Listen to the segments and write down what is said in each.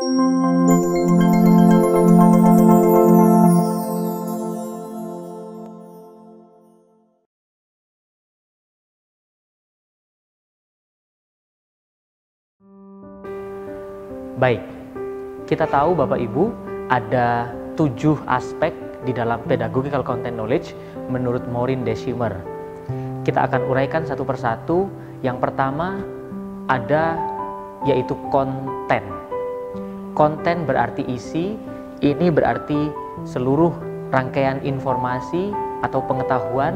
Baik, kita tahu Bapak Ibu ada 7 aspek di dalam pedagogical content knowledge menurut Maureen Deschimmer. Kita akan uraikan satu persatu. Yang pertama ada yaitu konten. Konten berarti isi, ini berarti seluruh rangkaian informasi atau pengetahuan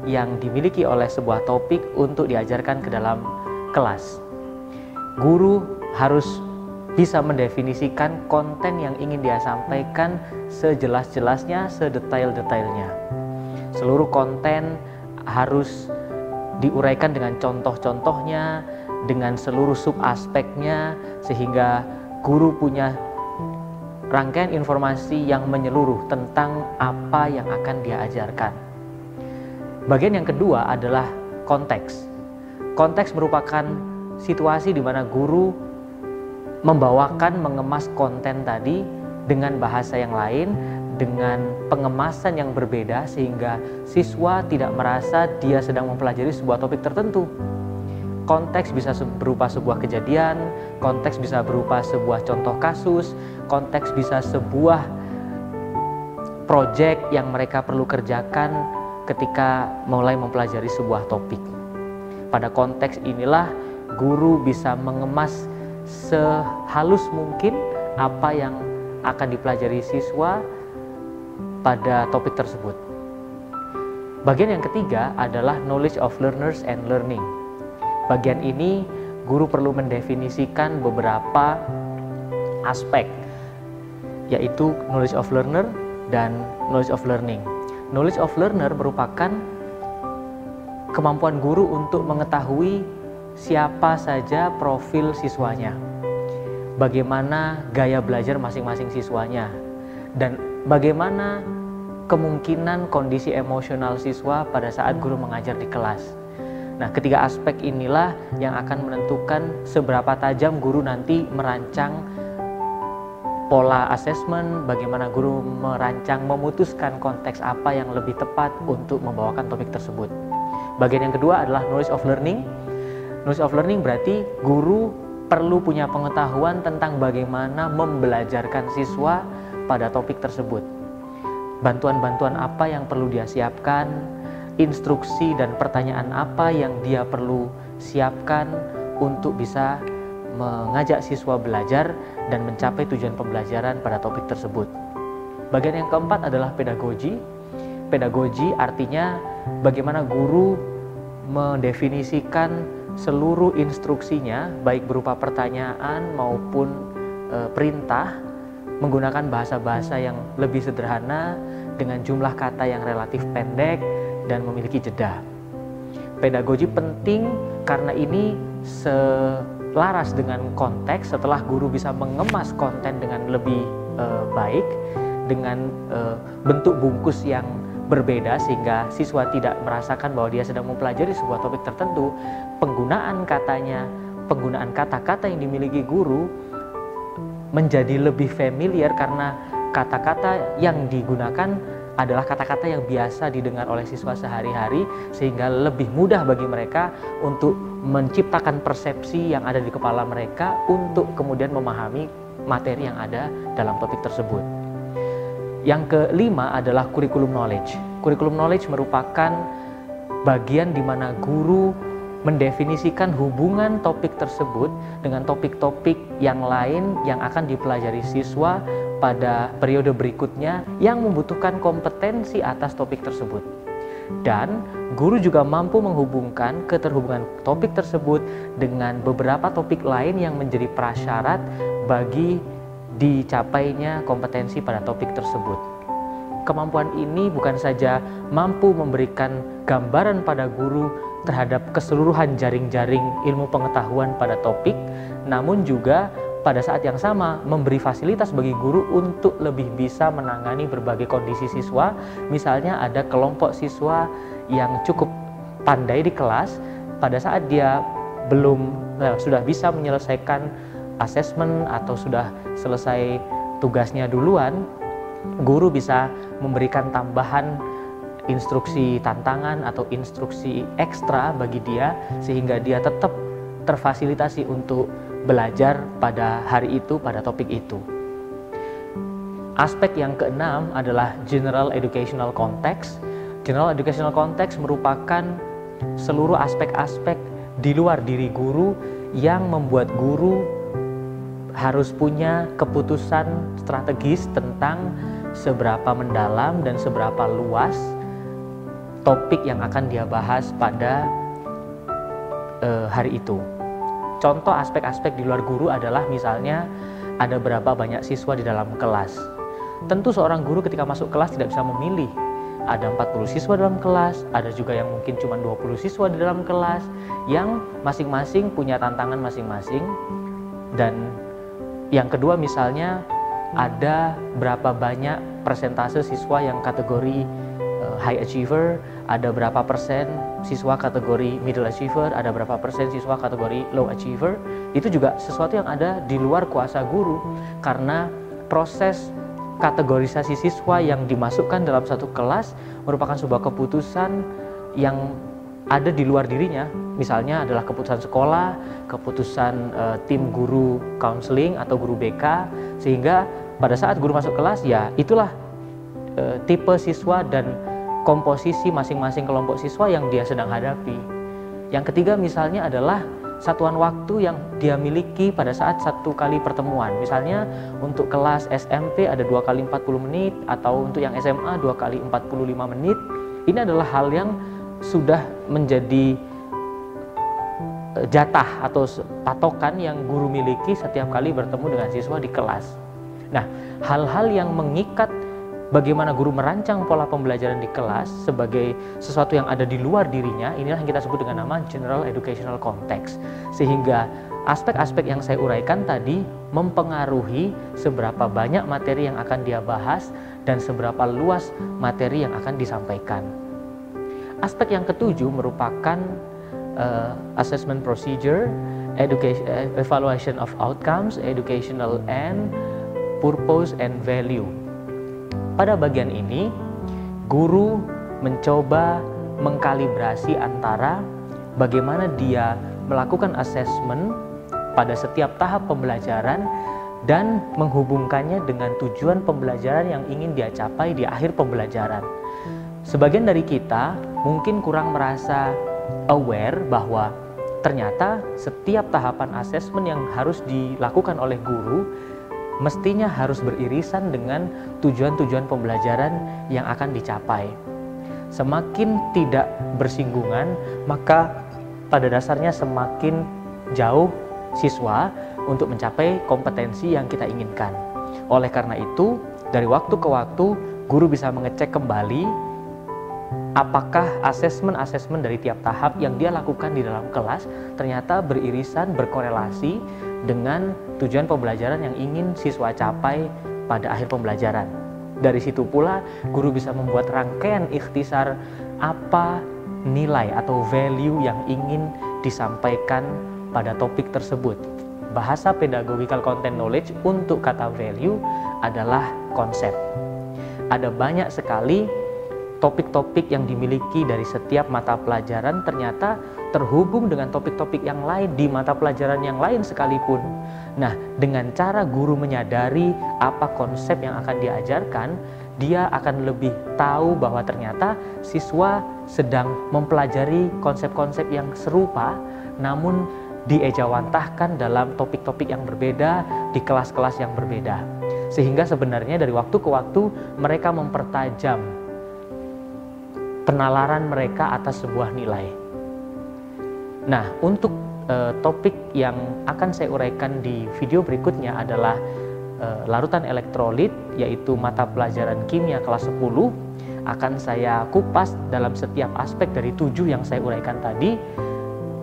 yang dimiliki oleh sebuah topik untuk diajarkan ke dalam kelas. Guru harus bisa mendefinisikan konten yang ingin dia sampaikan sejelas-jelasnya, sedetail-detailnya. Seluruh konten harus diuraikan dengan contoh-contohnya, dengan seluruh subaspeknya, sehingga guru punya rangkaian informasi yang menyeluruh tentang apa yang akan dia ajarkan. Bagian yang kedua adalah konteks. Konteks merupakan situasi di mana guru membawakan, mengemas konten tadi dengan bahasa yang lain, dengan pengemasan yang berbeda, sehingga siswa tidak merasa dia sedang mempelajari sebuah topik tertentu. Konteks bisa berupa sebuah kejadian, konteks bisa berupa sebuah contoh kasus, konteks bisa sebuah proyek yang mereka perlu kerjakan ketika mulai mempelajari sebuah topik. Pada konteks inilah guru bisa mengemas sehalus mungkin apa yang akan dipelajari siswa pada topik tersebut. Bagian yang ketiga adalah knowledge of learners and learning. Bagian ini guru perlu mendefinisikan beberapa aspek, yaitu knowledge of learner dan knowledge of learning. Knowledge of learner merupakan kemampuan guru untuk mengetahui siapa saja profil siswanya, bagaimana gaya belajar masing-masing siswanya, dan bagaimana kemungkinan kondisi emosional siswa pada saat guru mengajar di kelas. Nah, ketiga aspek inilah yang akan menentukan seberapa tajam guru nanti merancang pola asesmen, bagaimana guru merancang, memutuskan konteks apa yang lebih tepat untuk membawakan topik tersebut. Bagian yang kedua adalah knowledge of learning. Knowledge of learning berarti guru perlu punya pengetahuan tentang bagaimana membelajarkan siswa pada topik tersebut. Bantuan-bantuan apa yang perlu dia siapkan, instruksi dan pertanyaan apa yang dia perlu siapkan untuk bisa mengajak siswa belajar dan mencapai tujuan pembelajaran pada topik tersebut. Bagian yang keempat adalah pedagogi. Pedagogi artinya bagaimana guru mendefinisikan seluruh instruksinya, baik berupa pertanyaan maupun perintah, menggunakan bahasa-bahasa yang lebih sederhana dengan jumlah kata yang relatif pendek dan memiliki jeda. Pedagogi penting karena ini selaras dengan konteks. Setelah guru bisa mengemas konten dengan lebih baik, dengan bentuk bungkus yang berbeda sehingga siswa tidak merasakan bahwa dia sedang mempelajari sebuah topik tertentu, penggunaan katanya, penggunaan kata-kata yang dimiliki guru menjadi lebih familiar karena kata-kata yang digunakan adalah kata-kata yang biasa didengar oleh siswa sehari-hari, sehingga lebih mudah bagi mereka untuk menciptakan persepsi yang ada di kepala mereka untuk kemudian memahami materi yang ada dalam topik tersebut. Yang kelima adalah curriculum knowledge. Curriculum knowledge merupakan bagian di mana guru mendefinisikan hubungan topik tersebut dengan topik-topik yang lain yang akan dipelajari siswa pada periode berikutnya yang membutuhkan kompetensi atas topik tersebut. Dan guru juga mampu menghubungkan keterhubungan topik tersebut dengan beberapa topik lain yang menjadi prasyarat bagi dicapainya kompetensi pada topik tersebut. Kemampuan ini bukan saja mampu memberikan gambaran pada guru terhadap keseluruhan jaring-jaring ilmu pengetahuan pada topik, namun juga pada saat yang sama memberi fasilitas bagi guru untuk lebih bisa menangani berbagai kondisi siswa. Misalnya ada kelompok siswa yang cukup pandai di kelas, pada saat dia sudah bisa menyelesaikan assessment atau sudah selesai tugasnya duluan, guru bisa memberikan tambahan instruksi tantangan atau instruksi ekstra bagi dia sehingga dia tetap terfasilitasi untuk belajar pada hari itu, pada topik itu. Aspek yang keenam adalah general educational context. General educational context merupakan seluruh aspek-aspek di luar diri guru yang membuat guru harus punya keputusan strategis tentang seberapa mendalam dan seberapa luas topik yang akan dia bahas pada hari itu. Contoh aspek-aspek di luar guru adalah misalnya ada berapa banyak siswa di dalam kelas. Tentu seorang guru ketika masuk kelas tidak bisa memilih. Ada 40 siswa dalam kelas, ada juga yang mungkin cuma 20 siswa di dalam kelas, yang masing-masing punya tantangan masing-masing. Dan yang kedua misalnya ada berapa banyak persentase siswa yang kategori high achiever, ada berapa persen siswa kategori middle achiever, ada berapa persen siswa kategori low achiever. Itu juga sesuatu yang ada di luar kuasa guru, karena proses kategorisasi siswa yang dimasukkan dalam satu kelas merupakan sebuah keputusan yang ada di luar dirinya. Misalnya adalah keputusan sekolah, keputusan tim guru counseling atau guru BK, sehingga pada saat guru masuk kelas ya itulah tipe siswa dan komposisi masing-masing kelompok siswa yang dia sedang hadapi. Yang ketiga misalnya adalah satuan waktu yang dia miliki pada saat satu kali pertemuan. Misalnya untuk kelas SMP ada 2 kali 40 menit, atau untuk yang SMA 2 kali 45 menit. Ini adalah hal yang sudah menjadi jatah atau patokan yang guru miliki setiap kali bertemu dengan siswa di kelas. Nah, hal-hal yang mengikat bagaimana guru merancang pola pembelajaran di kelas sebagai sesuatu yang ada di luar dirinya, inilah yang kita sebut dengan nama general educational context. Sehingga aspek-aspek yang saya uraikan tadi mempengaruhi seberapa banyak materi yang akan dia bahas dan seberapa luas materi yang akan disampaikan. Aspek yang ketujuh merupakan assessment procedure, evaluation of outcomes, educational end, purpose and value. Pada bagian ini, guru mencoba mengkalibrasi antara bagaimana dia melakukan assessment pada setiap tahap pembelajaran dan menghubungkannya dengan tujuan pembelajaran yang ingin dia capai di akhir pembelajaran. Sebagian dari kita mungkin kurang merasa aware bahwa ternyata setiap tahapan assessment yang harus dilakukan oleh guru mestinya harus beririsan dengan tujuan-tujuan pembelajaran yang akan dicapai. Semakin tidak bersinggungan, maka pada dasarnya semakin jauh siswa untuk mencapai kompetensi yang kita inginkan. Oleh karena itu, dari waktu ke waktu, guru bisa mengecek kembali apakah asesmen-asesmen dari tiap tahap yang dia lakukan di dalam kelas ternyata beririsan, berkorelasi dengan tujuan pembelajaran yang ingin siswa capai pada akhir pembelajaran. Dari situ pula guru bisa membuat rangkaian ikhtisar apa nilai atau value yang ingin disampaikan pada topik tersebut. Bahasa pedagogical content knowledge untuk kata value adalah konsep. Ada banyak sekali topik-topik yang dimiliki dari setiap mata pelajaran ternyata terhubung dengan topik-topik yang lain di mata pelajaran yang lain sekalipun. Nah, dengan cara guru menyadari apa konsep yang akan diajarkan, dia akan lebih tahu bahwa ternyata siswa sedang mempelajari konsep-konsep yang serupa, namun diejawantahkan dalam topik-topik yang berbeda, di kelas-kelas yang berbeda. Sehingga sebenarnya dari waktu ke waktu mereka mempertajam penalaran mereka atas sebuah nilai. Nah, untuk topik yang akan saya uraikan di video berikutnya adalah larutan elektrolit, yaitu mata pelajaran kimia kelas 10. Akan saya kupas dalam setiap aspek dari 7 yang saya uraikan tadi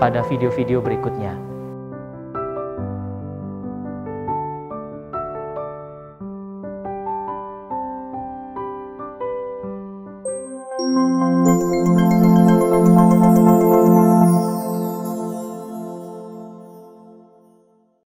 pada video-video berikutnya.